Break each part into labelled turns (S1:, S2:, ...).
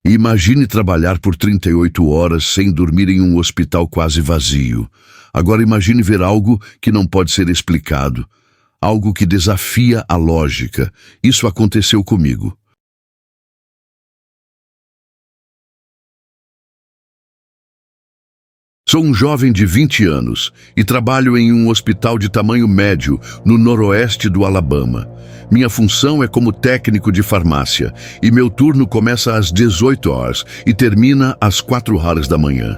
S1: Imagine trabalhar por 38 horas sem dormir em um hospital quase vazio. Agora imagine ver algo que não pode ser explicado, algo que desafia a lógica. Isso aconteceu comigo. Sou um jovem de 20 anos e trabalho em um hospital de tamanho médio no noroeste do Alabama. Minha função é como técnico de farmácia e meu turno começa às 18 horas e termina às 4 horas da manhã.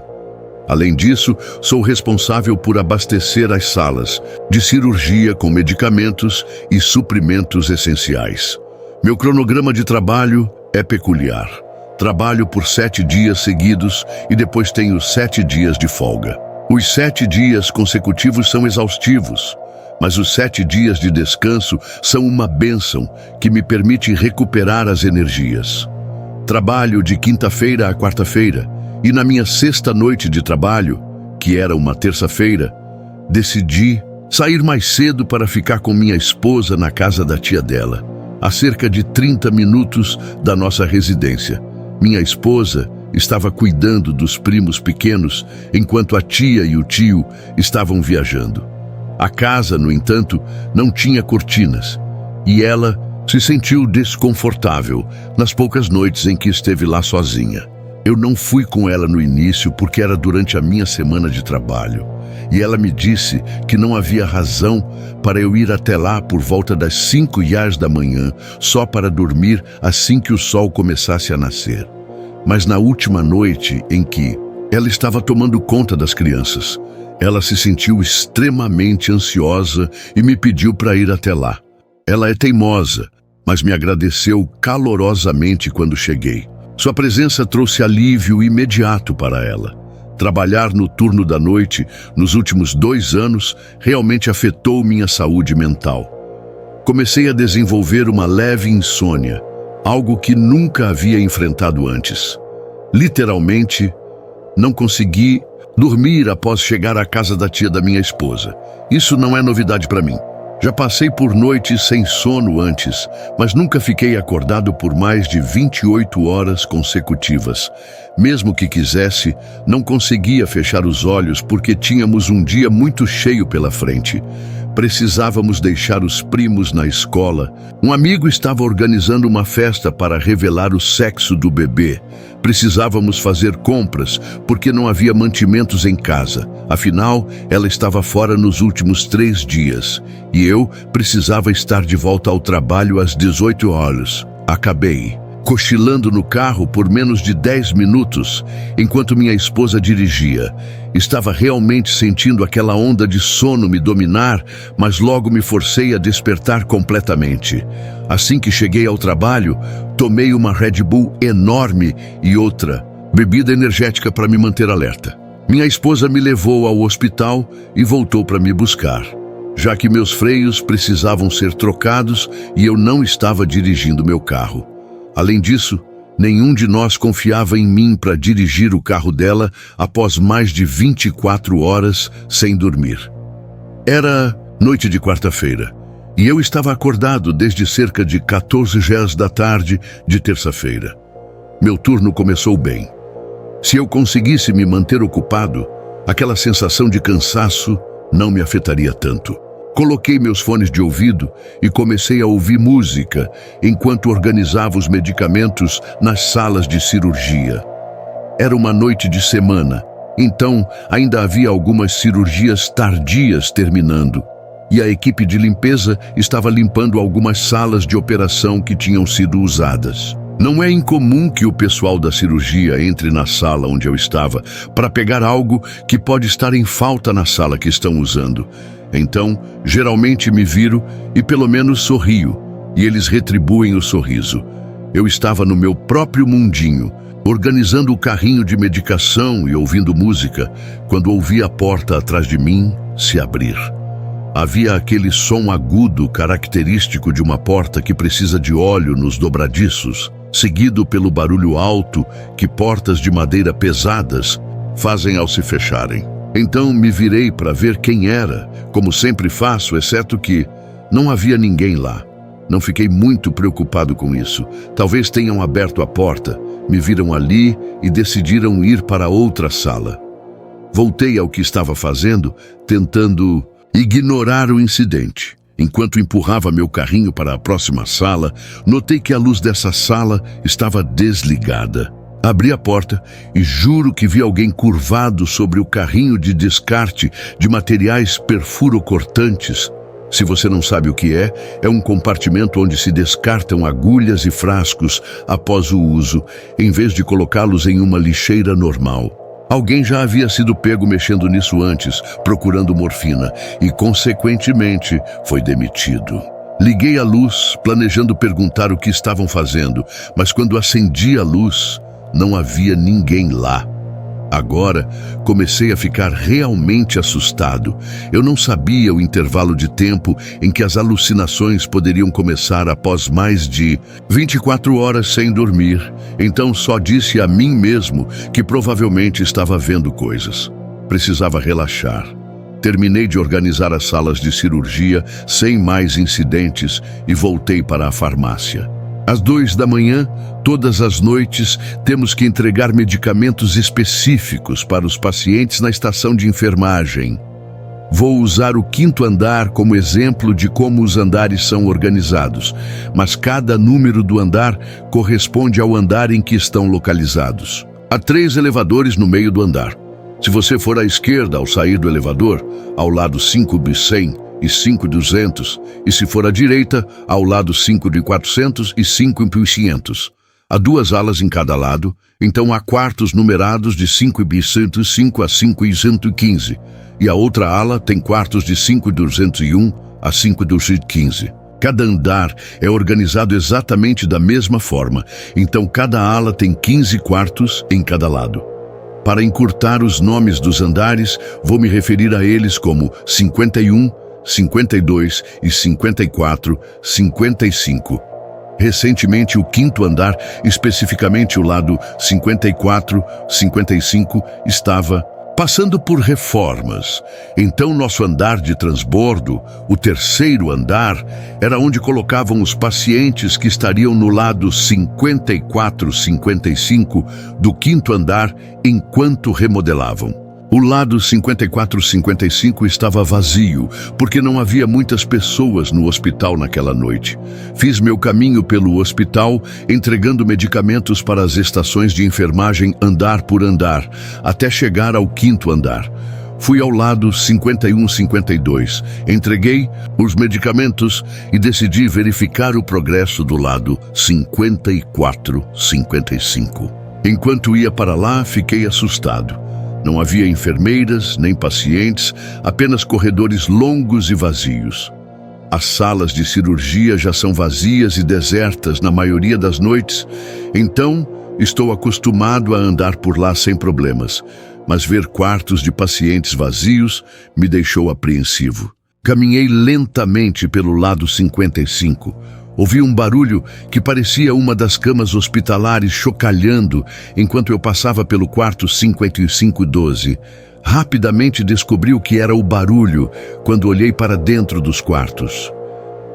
S1: Além disso, sou responsável por abastecer as salas de cirurgia com medicamentos e suprimentos essenciais. Meu cronograma de trabalho é peculiar. Trabalho por 7 dias seguidos e depois tenho 7 dias de folga. Os 7 dias consecutivos são exaustivos, mas os 7 dias de descanso são uma bênção que me permite recuperar as energias. Trabalho de quinta-feira a quarta-feira e na minha sexta noite de trabalho, que era uma terça-feira, decidi sair mais cedo para ficar com minha esposa na casa da tia dela, a cerca de 30 minutos da nossa residência. Minha esposa estava cuidando dos primos pequenos enquanto a tia e o tio estavam viajando. A casa, no entanto, não tinha cortinas e ela se sentiu desconfortável nas poucas noites em que esteve lá sozinha. Eu não fui com ela no início porque era durante a minha semana de trabalho e ela me disse que não havia razão para eu ir até lá por volta das 5h da manhã só para dormir assim que o sol começasse a nascer. Mas na última noite em que ela estava tomando conta das crianças, ela se sentiu extremamente ansiosa e me pediu para ir até lá. Ela é teimosa, mas me agradeceu calorosamente quando cheguei. Sua presença trouxe alívio imediato para ela. Trabalhar no turno da noite nos últimos 2 anos realmente afetou minha saúde mental. Comecei a desenvolver uma leve insônia, algo que nunca havia enfrentado antes. Literalmente, não consegui dormir após chegar à casa da tia da minha esposa. Isso não é novidade para mim. Já passei por noites sem sono antes, mas nunca fiquei acordado por mais de 28 horas consecutivas. Mesmo que quisesse, não conseguia fechar os olhos porque tínhamos um dia muito cheio pela frente. Precisávamos deixar os primos na escola. Um amigo estava organizando uma festa para revelar o sexo do bebê. Precisávamos fazer compras porque não havia mantimentos em casa. Afinal, ela estava fora nos últimos 3 dias e eu precisava estar de volta ao trabalho às 18 horas. Acabei cochilando no carro por menos de 10 minutos enquanto minha esposa dirigia. Estava realmente sentindo aquela onda de sono me dominar, mas logo me forcei a despertar completamente. Assim que cheguei ao trabalho, tomei uma Red Bull enorme e outra bebida energética para me manter alerta. Minha esposa me levou ao hospital e voltou para me buscar, já que meus freios precisavam ser trocados e eu não estava dirigindo meu carro. Além disso, nenhum de nós confiava em mim para dirigir o carro dela após mais de 24 horas sem dormir. Era noite de quarta-feira e eu estava acordado desde cerca de 14h da tarde de terça-feira. Meu turno começou bem. Se eu conseguisse me manter ocupado, aquela sensação de cansaço não me afetaria tanto. Coloquei meus fones de ouvido e comecei a ouvir música enquanto organizava os medicamentos nas salas de cirurgia. Era uma noite de semana, então ainda havia algumas cirurgias tardias terminando, e a equipe de limpeza estava limpando algumas salas de operação que tinham sido usadas. Não é incomum que o pessoal da cirurgia entre na sala onde eu estava para pegar algo que pode estar em falta na sala que estão usando. Então, geralmente me viro e pelo menos sorrio, e eles retribuem o sorriso. Eu estava no meu próprio mundinho, organizando o carrinho de medicação e ouvindo música, quando ouvi a porta atrás de mim se abrir. Havia aquele som agudo característico de uma porta que precisa de óleo nos dobradiços, seguido pelo barulho alto que portas de madeira pesadas fazem ao se fecharem. Então me virei para ver quem era, como sempre faço, exceto que não havia ninguém lá. Não fiquei muito preocupado com isso. Talvez tenham aberto a porta. me viram ali e decidiram ir para outra sala. Voltei ao que estava fazendo, tentando ignorar o incidente. Enquanto empurrava meu carrinho para a próxima sala, notei que a luz dessa sala estava desligada. Abri a porta e juro que vi alguém curvado sobre o carrinho de descarte de materiais perfurocortantes. Se você não sabe o que é um compartimento onde se descartam agulhas e frascos após o uso, em vez de colocá-los em uma lixeira normal. Alguém já havia sido pego mexendo nisso antes, procurando morfina, e, consequentemente, foi demitido. Liguei a luz, planejando perguntar o que estavam fazendo, mas quando acendi a luz, não havia ninguém lá. Agora, comecei a ficar realmente assustado. Eu não sabia o intervalo de tempo em que as alucinações poderiam começar após mais de 24 horas sem dormir. Então só disse a mim mesmo que provavelmente estava vendo coisas. Precisava relaxar. Terminei de organizar as salas de cirurgia sem mais incidentes e voltei para a farmácia. Às 2 da manhã, todas as noites, temos que entregar medicamentos específicos para os pacientes na estação de enfermagem. Vou usar o 5º andar como exemplo de como os andares são organizados, mas cada número do andar corresponde ao andar em que estão localizados. Há 3 elevadores no meio do andar. Se você for à esquerda ao sair do elevador, ao lado 5B100, e 5.200, e se for à direita, ao lado 5.400 e 5.500. Há 2 alas em cada lado, então há quartos numerados de 5.105 a 5.115, e a outra ala tem quartos de 5.201 a 5.215. Cada andar é organizado exatamente da mesma forma, então cada ala tem 15 quartos em cada lado. Para encurtar os nomes dos andares, vou me referir a eles como 51, 52 e 54, 55. Recentemente, o 5º andar, especificamente o lado 54, 55, estava passando por reformas. Então, nosso andar de transbordo, o 3º andar, era onde colocavam os pacientes que estariam no lado 54, 55 do 5º andar enquanto remodelavam. O lado 54-55 estava vazio, porque não havia muitas pessoas no hospital naquela noite. Fiz meu caminho pelo hospital, entregando medicamentos para as estações de enfermagem andar por andar, até chegar ao 5º andar. Fui ao lado 51-52, entreguei os medicamentos e decidi verificar o progresso do lado 54-55. Enquanto ia para lá, fiquei assustado. Não havia enfermeiras, nem pacientes, apenas corredores longos e vazios. As salas de cirurgia já são vazias e desertas na maioria das noites, então estou acostumado a andar por lá sem problemas, mas ver quartos de pacientes vazios me deixou apreensivo. Caminhei lentamente pelo lado 55. Ouvi um barulho que parecia uma das camas hospitalares chocalhando enquanto eu passava pelo quarto 5512. Rapidamente descobri o que era o barulho quando olhei para dentro dos quartos.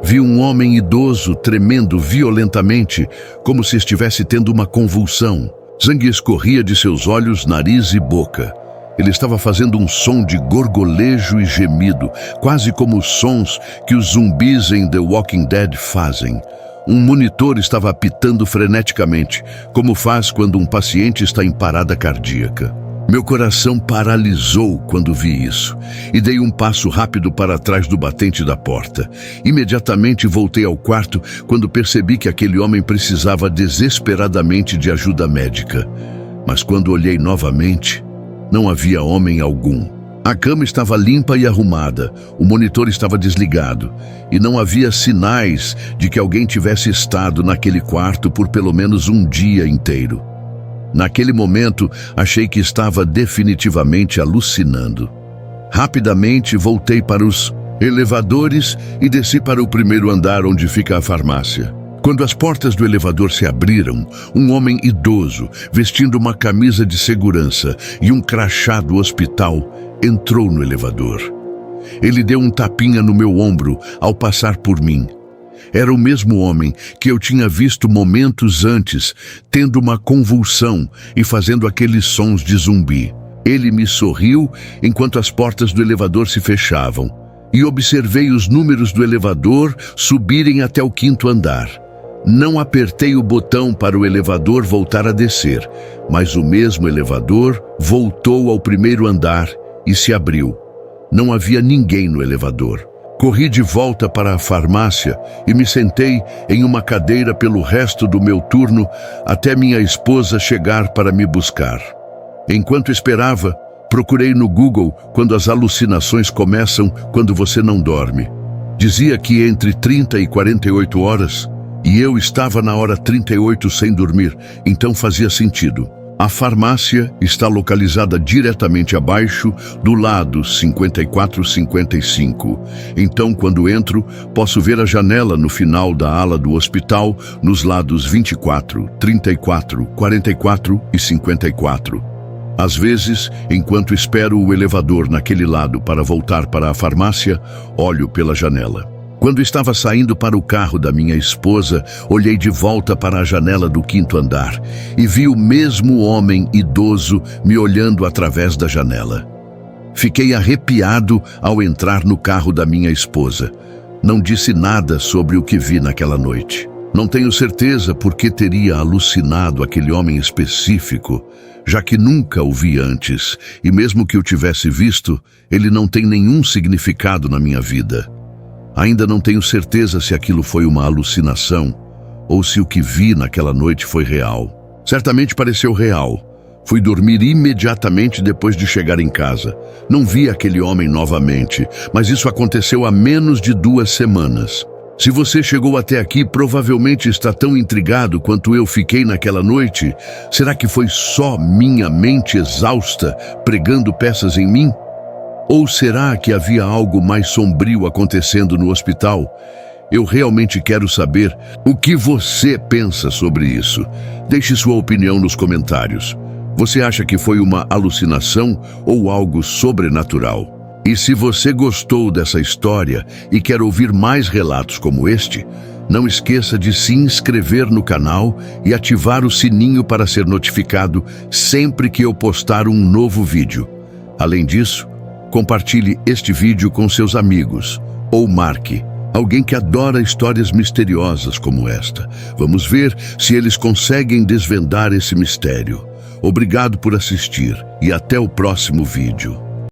S1: Vi um homem idoso tremendo violentamente, como se estivesse tendo uma convulsão. Sangue escorria de seus olhos, nariz e boca. Ele estava fazendo um som de gorgolejo e gemido, quase como os sons que os zumbis em The Walking Dead fazem. Um monitor estava apitando freneticamente, como faz quando um paciente está em parada cardíaca. Meu coração paralisou quando vi isso, e dei um passo rápido para trás do batente da porta. Imediatamente voltei ao quarto quando percebi que aquele homem precisava desesperadamente de ajuda médica. Mas quando olhei novamente, não havia homem algum. A cama estava limpa e arrumada, o monitor estava desligado, e não havia sinais de que alguém tivesse estado naquele quarto por pelo menos um dia inteiro. Naquele momento, achei que estava definitivamente alucinando. Rapidamente, voltei para os elevadores e desci para o 1º andar onde fica a farmácia. Quando as portas do elevador se abriram, um homem idoso, vestindo uma camisa de segurança e um crachá do hospital, entrou no elevador. Ele deu um tapinha no meu ombro ao passar por mim. Era o mesmo homem que eu tinha visto momentos antes, tendo uma convulsão e fazendo aqueles sons de zumbi. Ele me sorriu enquanto as portas do elevador se fechavam, e observei os números do elevador subirem até o 5º andar. Não apertei o botão para o elevador voltar a descer, mas o mesmo elevador voltou ao 1º andar e se abriu. Não havia ninguém no elevador. Corri de volta para a farmácia e me sentei em uma cadeira pelo resto do meu turno até minha esposa chegar para me buscar. Enquanto esperava, procurei no Google quando as alucinações começam quando você não dorme. Dizia que entre 30 e 48 horas, e eu estava na hora 38 sem dormir, então fazia sentido. A farmácia está localizada diretamente abaixo do lado 54-55. Então, quando entro, posso ver a janela no final da ala do hospital, nos lados 24, 34, 44 e 54. Às vezes, enquanto espero o elevador naquele lado para voltar para a farmácia, olho pela janela. Quando estava saindo para o carro da minha esposa, olhei de volta para a janela do 5º andar e vi o mesmo homem idoso me olhando através da janela. Fiquei arrepiado ao entrar no carro da minha esposa. Não disse nada sobre o que vi naquela noite. Não tenho certeza por que teria alucinado aquele homem específico, já que nunca o vi antes, e mesmo que o tivesse visto, ele não tem nenhum significado na minha vida. Ainda não tenho certeza se aquilo foi uma alucinação ou se o que vi naquela noite foi real. Certamente pareceu real. Fui dormir imediatamente depois de chegar em casa. Não vi aquele homem novamente, mas isso aconteceu há menos de 2 semanas. Se você chegou até aqui, provavelmente está tão intrigado quanto eu fiquei naquela noite. Será que foi só minha mente exausta pregando peças em mim? Ou será que havia algo mais sombrio acontecendo no hospital? Eu realmente quero saber o que você pensa sobre isso. Deixe sua opinião nos comentários. Você acha que foi uma alucinação ou algo sobrenatural? E se você gostou dessa história e quer ouvir mais relatos como este, não esqueça de se inscrever no canal e ativar o sininho para ser notificado sempre que eu postar um novo vídeo. Além disso, compartilhe este vídeo com seus amigos ou marque alguém que adora histórias misteriosas como esta. Vamos ver se eles conseguem desvendar esse mistério. Obrigado por assistir e até o próximo vídeo.